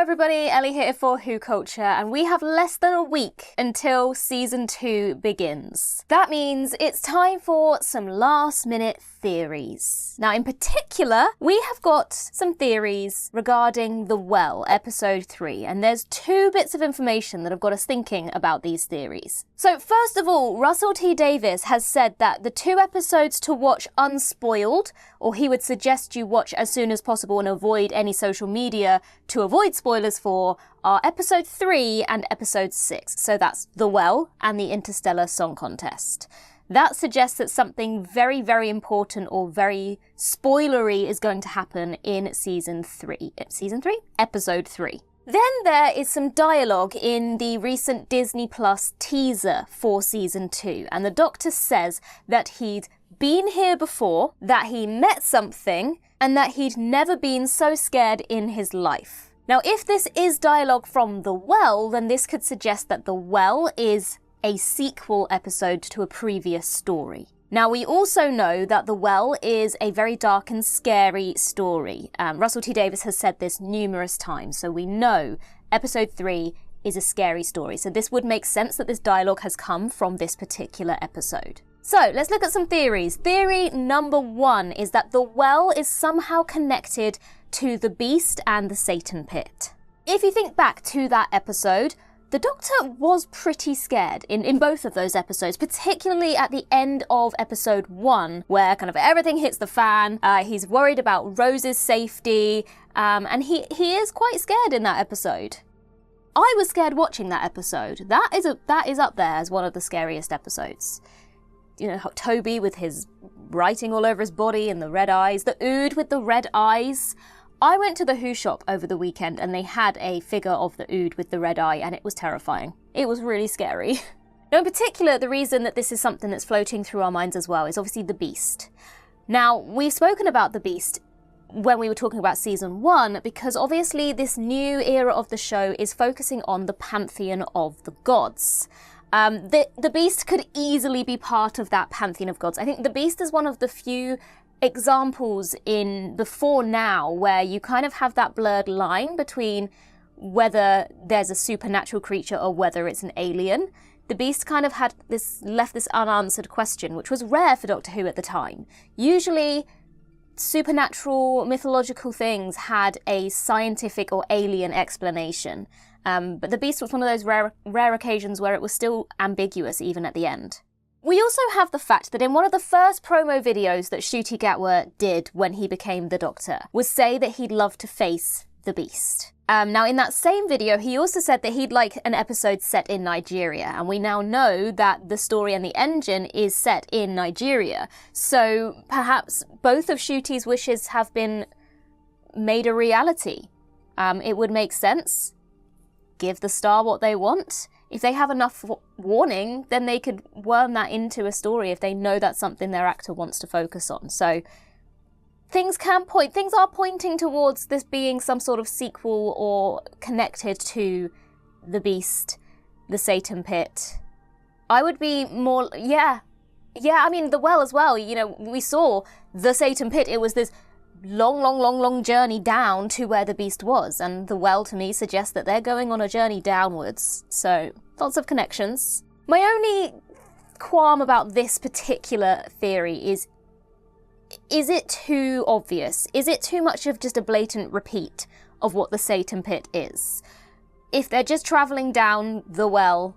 everybody, Ellie here for WhoCulture, and we have less than a week until season 2 begins. That means it's time for some last-minute theories. Now, in particular, we have got some theories regarding The Well, episode 3, and there's 2 bits of information that have got us thinking about these theories. So, first of all, Russell T Davies has said that the 2 episodes to watch unspoiled, or he would suggest you watch as soon as possible and avoid any social media to avoid spoilers for, are episode 3 and episode 6. So that's The Well and the Interstellar Song Contest. That suggests that something very, very important or very spoilery is going to happen in season 3. Season 3? Episode 3. Then there is some dialogue in the recent Disney Plus teaser for season 2, and the Doctor says that he'd been here before, that he met something, and that he'd never been so scared in his life. Now, if this is dialogue from The Well, then this could suggest that The Well is a sequel episode to a previous story. Now, we also know that The Well is a very dark and scary story. Russell T Davies has said this numerous times, so we know episode 3 is a scary story. So this would make sense that this dialogue has come from this particular episode. So let's look at some theories. Theory number 1 is that The Well is somehow connected to the Beast and the Satan Pit. If you think back to that episode, the Doctor was pretty scared in both of those episodes, particularly at the end of episode 1, where kind of everything hits the fan. He's worried about Rose's safety, and he is quite scared in that episode. I was scared watching that episode. That is up there as one of the scariest episodes. You know, Toby with his writing all over his body and the red eyes, the Ood with the red eyes. I went to the Who shop over the weekend and they had a figure of the Ood with the red eye, and it was terrifying. It was really scary. Now, in particular, the reason that this is something that's floating through our minds as well is obviously the Beast. Now, we've spoken about the Beast when we were talking about season 1, because obviously this new era of the show is focusing on the pantheon of the gods. The Beast could easily be part of that pantheon of gods. I think the Beast is one of the few examples in before now where you kind of have that blurred line between whether there's a supernatural creature or whether it's an alien. The Beast kind of had left this unanswered question, which was rare for Doctor Who at the time. Usually, supernatural, mythological things had a scientific or alien explanation. But the Beast was one of those rare occasions where it was still ambiguous even at the end. We also have the fact that in one of the first promo videos that Ncuti Gatwa did when he became the Doctor was say that he'd love to face the Beast. Now, in that same video, he also said that he'd like an episode set in Nigeria, and we now know that the story and the engine is set in Nigeria. So perhaps both of Ncuti's wishes have been made a reality. It would make sense. Give the star what they want. If they have enough warning, then they could worm that into a story if they know that's something their actor wants to focus on. So things are pointing towards this being some sort of sequel or connected to the Beast, the Satan Pit. I would be more, yeah, I mean, The Well as well. You know, we saw the Satan Pit. It was this long journey down to where the Beast was, and The Well to me suggests that they're going on a journey downwards, so lots of connections. My only qualm about this particular theory is it too obvious? Is it too much of just a blatant repeat of what the Satan Pit is? If they're just travelling down The Well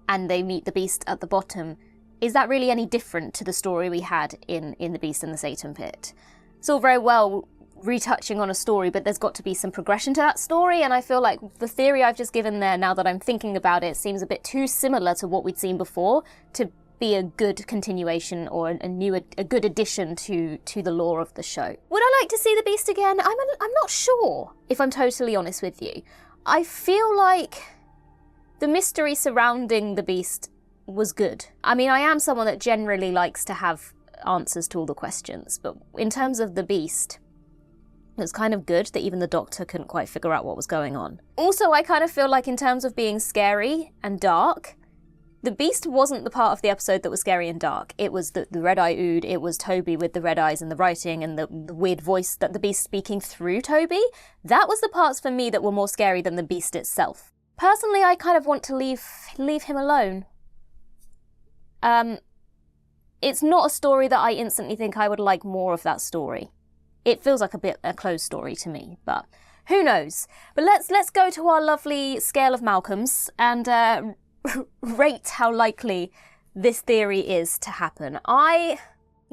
and they meet the Beast at the bottom, is that really any different to the story we had in The Beast and the Satan Pit? It's all very well retouching on a story, but there's got to be some progression to that story, and I feel like the theory I've just given there, now that I'm thinking about it, seems a bit too similar to what we'd seen before to be a good continuation or a good addition to the lore of the show. Would I like to see the Beast again? I'm not sure, if I'm totally honest with you. I feel like the mystery surrounding the Beast was good. I mean, I am someone that generally likes to have answers to all the questions, but in terms of the Beast, it was kind of good that even the Doctor couldn't quite figure out what was going on. Also, I kind of feel like in terms of being scary and dark, The beast wasn't the part of the episode that was scary and dark. It was the red-eye ood, it was Toby with the red eyes and the writing and the weird voice that the beast speaking through Toby. That was the parts for me that were more scary than the beast itself. Personally, I kind of want to leave him alone. It's not a story that I instantly think I would like more of that story. It feels like a closed story to me, but who knows? But let's go to our lovely scale of Malcolms and rate how likely this theory is to happen. I'm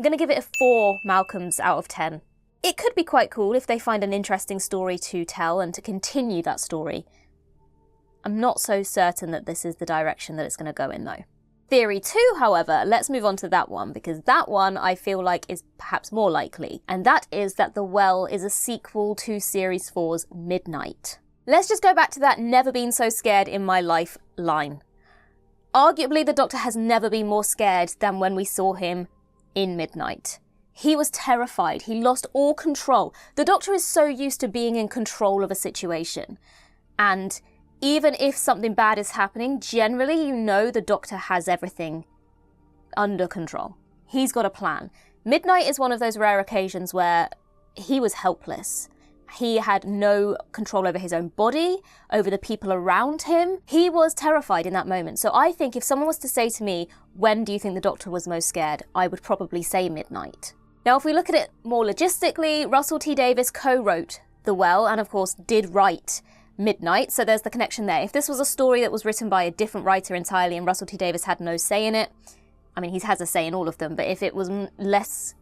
going to give it a 4 Malcolms out of 10. It could be quite cool if they find an interesting story to tell and to continue that story. I'm not so certain that this is the direction that it's going to go in though. Theory 2, however, let's move on to that one, because that one I feel like is perhaps more likely, and that is that The Well is a sequel to Series 4's Midnight. Let's just go back to that never been so scared in my life line. Arguably, the Doctor has never been more scared than when we saw him in Midnight. He was terrified. He lost all control. The Doctor is so used to being in control of a situation. And even if something bad is happening, generally you know the Doctor has everything under control. He's got a plan. Midnight is one of those rare occasions where he was helpless. He had no control over his own body, over the people around him. He was terrified in that moment. So I think if someone was to say to me, when do you think the Doctor was most scared? I would probably say Midnight. Now, if we look at it more logistically, Russell T Davies co-wrote The Well and, of course, did write Midnight. So there's the connection there. If this was a story that was written by a different writer entirely and Russell T Davies had no say in it, I mean, he has a say in all of them, but if it was less...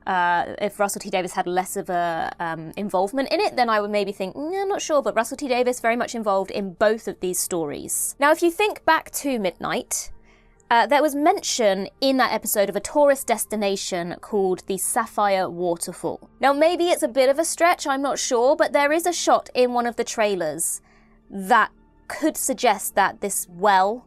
if Russell T Davies had less of a involvement in it, then I would maybe think, I'm not sure, but Russell T Davies very much involved in both of these stories. Now, if you think back to Midnight, there was mention in that episode of a tourist destination called the Sapphire Waterfall. Now, maybe it's a bit of a stretch, I'm not sure, but there is a shot in one of the trailers that could suggest that this well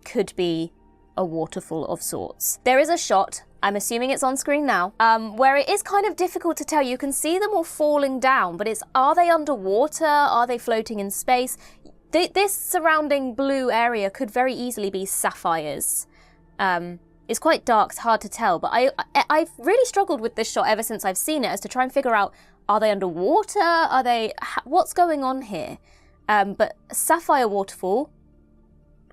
could be a waterfall of sorts. There is a shot, I'm assuming it's on screen now, where it is kind of difficult to tell. You can see them all falling down, but are they underwater? Are they floating in space? This surrounding blue area could very easily be sapphires. It's quite dark, it's hard to tell, but I've really struggled with this shot ever since I've seen it, as to try and figure out, are they underwater? What's going on here? But Sapphire Waterfall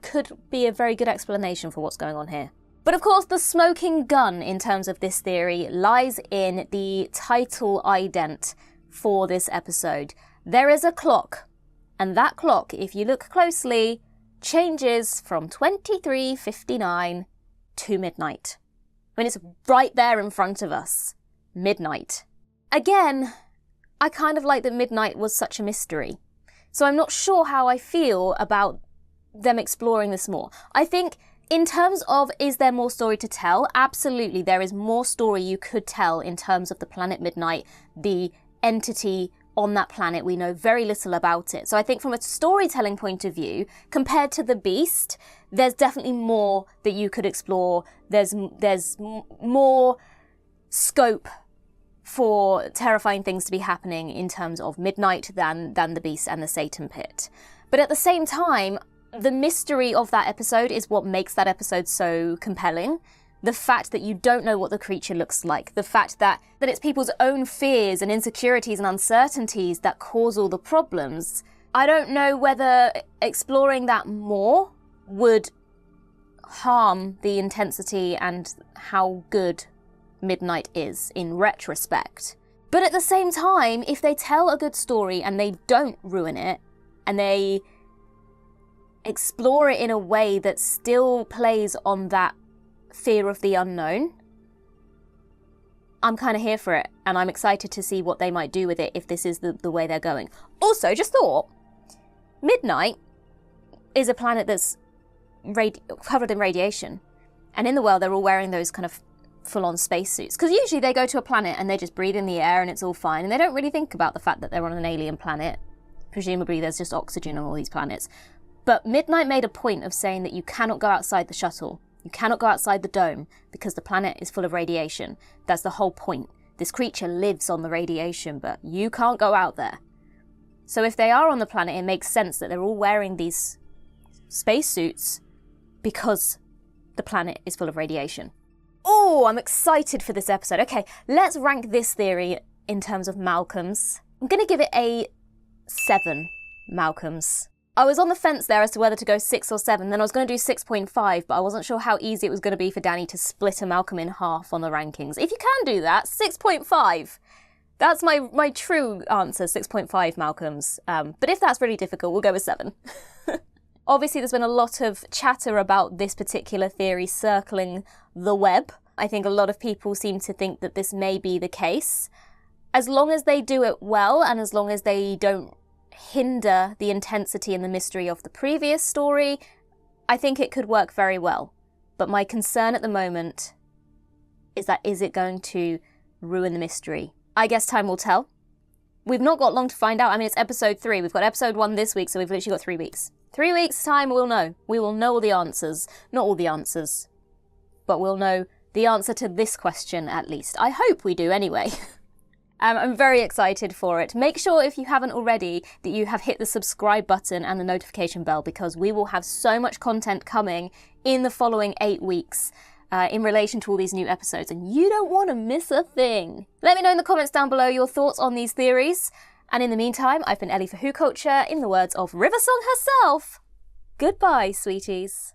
could be a very good explanation for what's going on here. But of course, the smoking gun in terms of this theory lies in the title ident for this episode. There is a clock, and that clock, if you look closely, changes from 23:59 to midnight. I mean, it's right there in front of us. Midnight. Again, I kind of like that midnight was such a mystery. So I'm not sure how I feel about them exploring this more. I think in terms of, is there more story to tell? Absolutely, there is more story you could tell in terms of the planet Midnight, the entity on that planet. We know very little about it. So I think from a storytelling point of view, compared to the Beast, there's definitely more that you could explore. There's more scope for terrifying things to be happening in terms of Midnight than the Beast and the Satan Pit. But at the same time, the mystery of that episode is what makes that episode so compelling. The fact that you don't know what the creature looks like. The fact that it's people's own fears and insecurities and uncertainties that cause all the problems. I don't know whether exploring that more would harm the intensity and how good Midnight is in retrospect. But at the same time, if they tell a good story and they don't ruin it, and they explore it in a way that still plays on that fear of the unknown, I'm kind of here for it, and I'm excited to see what they might do with it if this is the way they're going. Also, just thought, Midnight is a planet that's covered in radiation, and in the world they're all wearing those kind of full-on spacesuits, because usually they go to a planet and they just breathe in the air and it's all fine, and they don't really think about the fact that they're on an alien planet. Presumably there's just oxygen on all these planets. But Midnight made a point of saying that you cannot go outside the shuttle. You cannot go outside the dome because the planet is full of radiation. That's the whole point. This creature lives on the radiation, but you can't go out there. So if they are on the planet, it makes sense that they're all wearing these spacesuits because the planet is full of radiation. Oh, I'm excited for this episode. Okay, let's rank this theory in terms of Malcolms. I'm going to give it a 7 Malcolms. I was on the fence there as to whether to go 6 or 7, then I was going to do 6.5, but I wasn't sure how easy it was going to be for Danny to split a Malcolm in half on the rankings. If you can do that, 6.5. That's my true answer, 6.5 Malcolms. But if that's really difficult, we'll go with 7. Obviously, there's been a lot of chatter about this particular theory circling the web. I think a lot of people seem to think that this may be the case. As long as they do it well, and as long as they don't hinder the intensity and the mystery of the previous story, I think it could work very well. But my concern at the moment is it going to ruin the mystery? I guess time will tell. We've not got long to find out. I mean, it's episode 3. We've got episode 1 this week, so we've literally got 3 weeks. 3 weeks' time, we'll know. We will know all the answers. Not all the answers, but we'll know the answer to this question at least. I hope we do anyway. I'm very excited for it. Make sure, if you haven't already, that you have hit the subscribe button and the notification bell, because we will have so much content coming in the following 8 weeks in relation to all these new episodes, and you don't want to miss a thing. Let me know in the comments down below your thoughts on these theories. And in the meantime, I've been Ellie for WhoCulture. In the words of Riversong herself, goodbye, sweeties.